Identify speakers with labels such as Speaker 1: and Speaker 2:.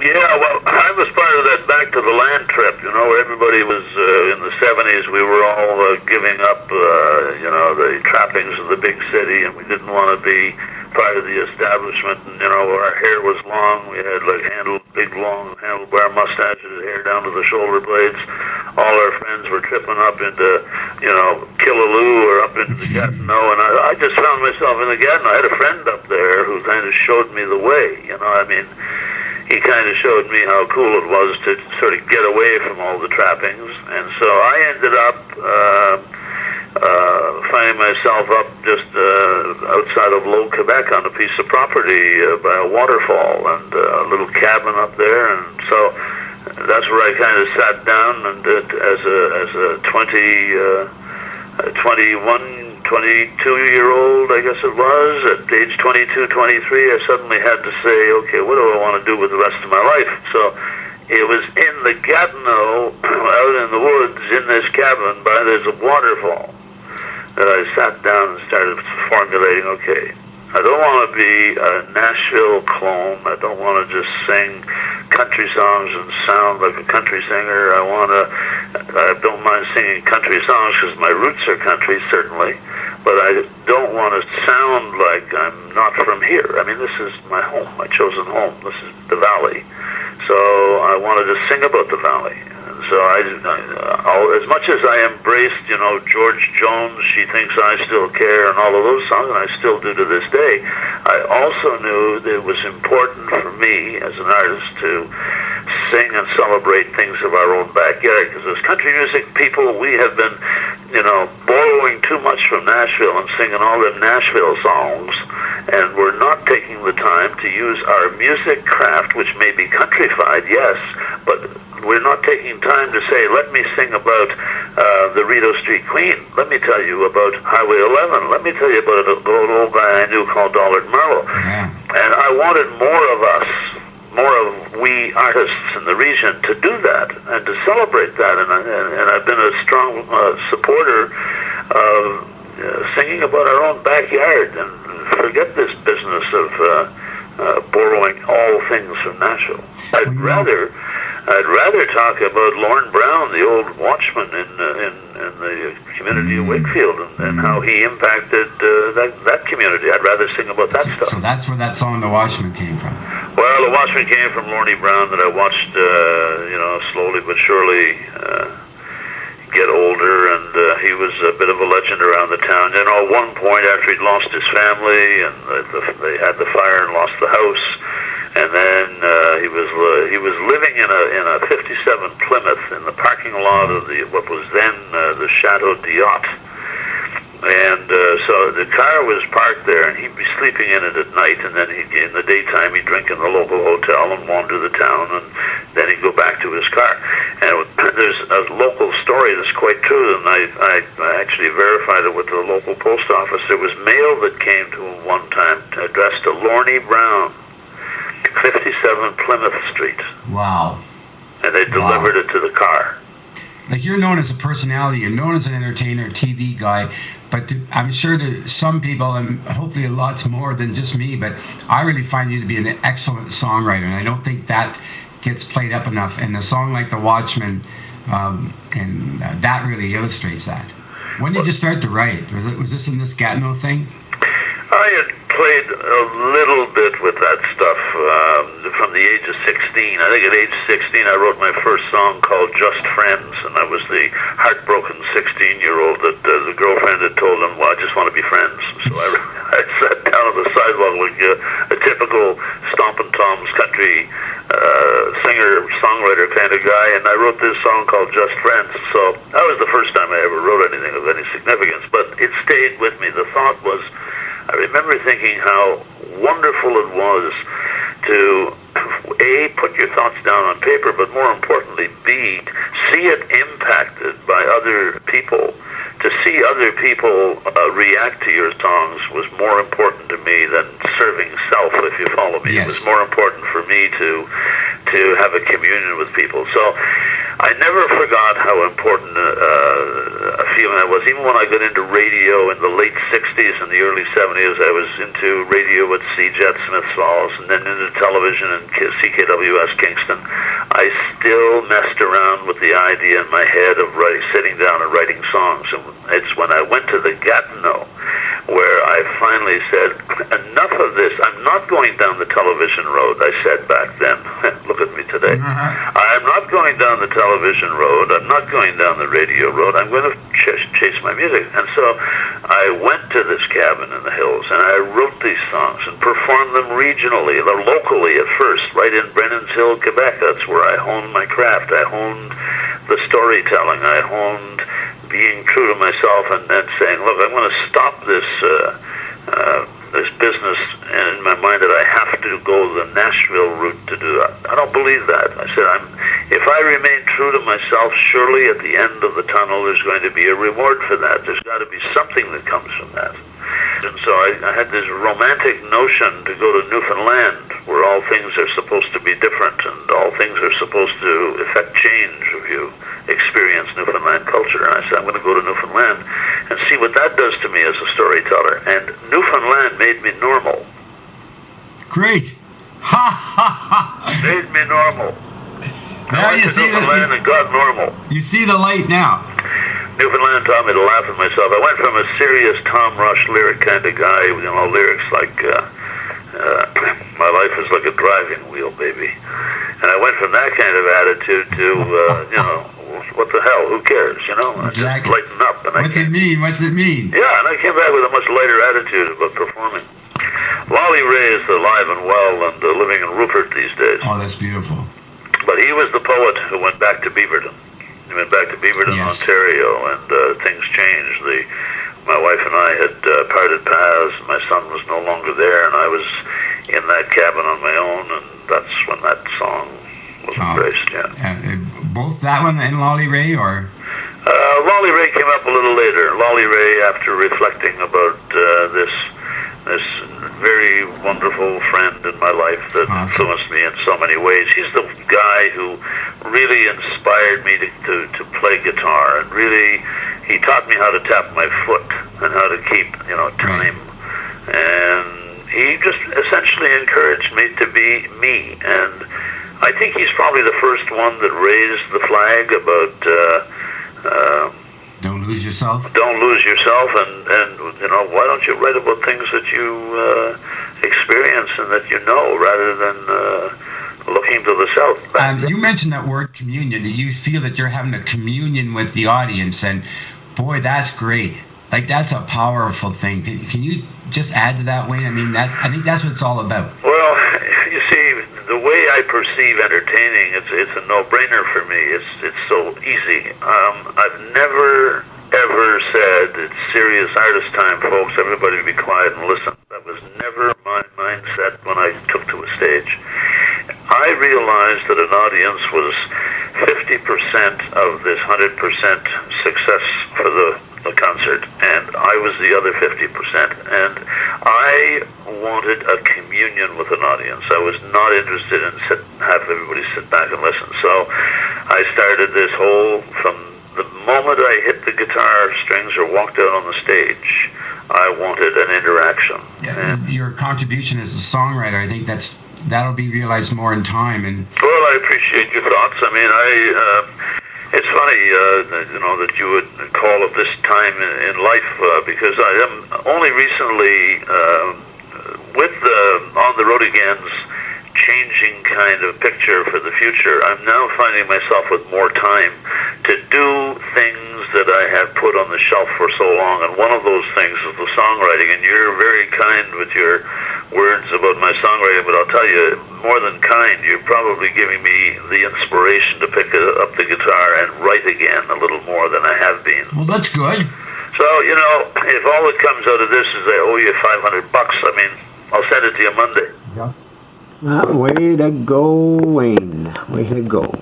Speaker 1: Yeah, well, I was part of that Back to the Land trip, where everybody was, in the 70s, we were all giving up, the trappings of the big city, and we didn't want to be part of the establishment, and, our hair was long, we had, like, big, long, handlebar mustaches, hair down to the shoulder blades. All our friends were tripping up into, Killaloo or up into the Gatineau, and I just found myself in the Gatineau. I had a friend up there who kind of showed me the way, he kind of showed me how cool it was to sort of get away from all the trappings. And so I ended up finding myself up just outside of Low, Quebec on a piece of property by a waterfall and a little cabin up there. And so that's where I kind of sat down and as a 22-year-old, I guess it was. At age 22, 23, I suddenly had to say, okay, what do I want to do with the rest of my life? So it was in the Gatineau, out in the woods, in this cabin, there's a waterfall, that I sat down and started formulating, okay, I don't want to be a Nashville clone. I don't want to just sing country songs and sound like a country singer. I don't mind singing country songs because my roots are country, certainly, but I don't want to sound like I'm not from here. I mean, this is my home, my chosen home. This is the Valley. So I wanted to sing about the Valley. So as much as I embraced, George Jones, She Thinks I Still Care, and all of those songs, and I still do to this day, I also knew that it was important for me as an artist to sing and celebrate things of our own backyard, because as country music people, we have been, borrowing too much from Nashville and singing all the Nashville songs, and we're not taking the time to use our music craft, which may be countrified, yes, but we're not taking time to say, let me sing about the Rideau Street Queen. Let me tell you about Highway 11. Let me tell you about an old guy I knew called Dollard Merle. Yeah. And I wanted more of we artists in the region to do that and to celebrate that. And I've been a strong supporter of singing about our own backyard and forget this business of borrowing all things from Nashville. I'd rather talk about Lorne Brown, the old watchman in the community of Wakefield, and how he impacted that community. I'd rather sing about that stuff.
Speaker 2: So that's where that song, The Watchman, came from.
Speaker 1: Well, The Watchman came from Lorne Brown, that I watched, slowly but surely get older, and he was a bit of a legend around the town. At one point, after he'd lost his family, and they had the fire and lost the house, and then he was living in a '57 Plymouth in the parking lot of what was then the Chateau d'Yotte. And so the car was parked there, and he'd be sleeping in it at night, and then in the daytime he'd drink in the local hotel and wander the town, and then he'd go back to his car. And there's a local story that's quite true, and I actually verified it with the local post office. There was mail that came to him one time addressed to Lorne Brown, 57 Plymouth Street.
Speaker 2: Wow.
Speaker 1: And they delivered it to the car.
Speaker 2: Like, you're known as a personality, you're known as an entertainer, TV guy, but I'm sure to some people, and hopefully lots more than just me, but I really find you to be an excellent songwriter, and I don't think that gets played up enough. And a song like The Watchman, that really illustrates that. When did you start to write? Was this in this Gatineau thing?
Speaker 1: I had played a little bit with that stuff from the age of 16. I think at age 16 I wrote my first song called Just Friends, and I was the heartbroken 16-year-old that the girlfriend had told him, well, I just want to be friends. So I sat down on the sidewalk like a typical Stompin' Tom's country singer-songwriter kind of guy, and I wrote this song called Just Friends. So that was the first time I ever wrote anything of any significance, but it stayed with me. The thought was, I remember thinking how wonderful it was to, A, put your thoughts down on paper, but more importantly, B, see it impacted by other people. To see other people react to your songs was more important to me than serving self, if you follow me. Yes. It was more important for me to have a communion with people. So I never forgot how important a feeling I was. Even when I got into radio in the late 60s and the early 70s, I was into radio with CJET Smith Falls, and then into television and CKWS Kingston. I still messed around with the idea in my head of sitting down and writing songs. And it's when I went to the Gatineau where I finally said, enough of this. I'm not going down the television road, I said back then. Look at me today. I'm not going down the television road. I'm not going down the radio road. I'm going to chase my music. And so I went to this cabin in the hills, and I wrote these songs and performed them regionally, locally at first, right in Brennan's Hill, Quebec. That's where I honed my craft. I honed the storytelling. I honed being true to myself and saying, look, I'm going to stop this this business in my mind that I have to go the Nashville route to do that. I don't believe that. I said, if I remain true to myself, surely at the end of the tunnel there's going to be a reward for that. There's got to be something that comes from that. And so I had this romantic notion to go to Newfoundland, where all things are supposed to be different and all things are supposed to effect change if you experience Newfoundland culture. And I said, I'm going to go to Newfoundland and see what that does to me as a storyteller. And Newfoundland made me normal.
Speaker 2: Great. Ha ha ha.
Speaker 1: Made me normal.
Speaker 2: Now
Speaker 1: I went
Speaker 2: you
Speaker 1: to
Speaker 2: see
Speaker 1: Newfoundland and got normal.
Speaker 2: You see the light now.
Speaker 1: Newfoundland taught me to laugh at myself. I went from a serious Tom Rush lyric kind of guy, lyrics like, my life is like a driving wheel, baby. And I went from that kind of attitude to, what the hell, who cares, I
Speaker 2: Exactly.
Speaker 1: just lighten up. And
Speaker 2: What's it mean? What's it mean?
Speaker 1: Yeah, and I came back with a much lighter attitude about performing. Lolly Ray is alive and well and living in Rupert these days.
Speaker 2: Oh, that's beautiful.
Speaker 1: But he was the poet who went back to Beaverton. He went back to Beaverton,
Speaker 2: Yes.
Speaker 1: Ontario, and things changed. My wife and I had parted paths. My son was no longer there, and I was in that cabin on my own, and that's when that song was embraced, yeah.
Speaker 2: Both that one and Lolly Ray, or?
Speaker 1: Lolly Ray came up a little later. Lolly Ray, after reflecting about this very wonderful friend in my life that influenced me in so many ways. He's the guy who really inspired me to play guitar, and really he taught me how to tap my foot and how to keep time. And he just essentially encouraged me to be me. And I think he's probably the first one that raised the flag about
Speaker 2: Don't lose yourself.
Speaker 1: Don't lose yourself, and why don't you write about things that you experience and that you know, rather than looking to the south.
Speaker 2: You mentioned that word communion, that you feel that you're having a communion with the audience, and boy, that's great. Like, that's a powerful thing. Can you just add to that, Wayne? I think that's what it's all about.
Speaker 1: Well, you see, the way I perceive entertaining, it's a no-brainer for me. It's so easy. I've never ever said it's serious artist time, folks. Everybody be quiet and listen. That was never my mindset when I took to a stage. I realized that an audience was 50% of this 100% success for the concert, and I was the other 50%, and I wanted a communion with an audience. I was not interested in have everybody sit back and listen. So I started this whole, from the moment I hit the guitar strings or walked out on the stage, I wanted an interaction.
Speaker 2: Yeah, your contribution as a songwriter, I think that'll be realized more in time. And
Speaker 1: well, I appreciate your thoughts. It's funny, that you would call it this time in life, because I am only recently, with the On the Road Again's changing kind of picture for the future, I'm now finding myself with more time to do things that I have put on the shelf for so long, and one of those things is the songwriting, and you're very kind with your words about my songwriting, but I'll tell you, more than kind, you're probably giving me the inspiration to pick up the guitar and write again a little more than I have been.
Speaker 2: Well, that's good.
Speaker 1: So, if all that comes out of this is I owe you $500, I'll send it to you Monday.
Speaker 3: Way to go, Wayne. Way to go.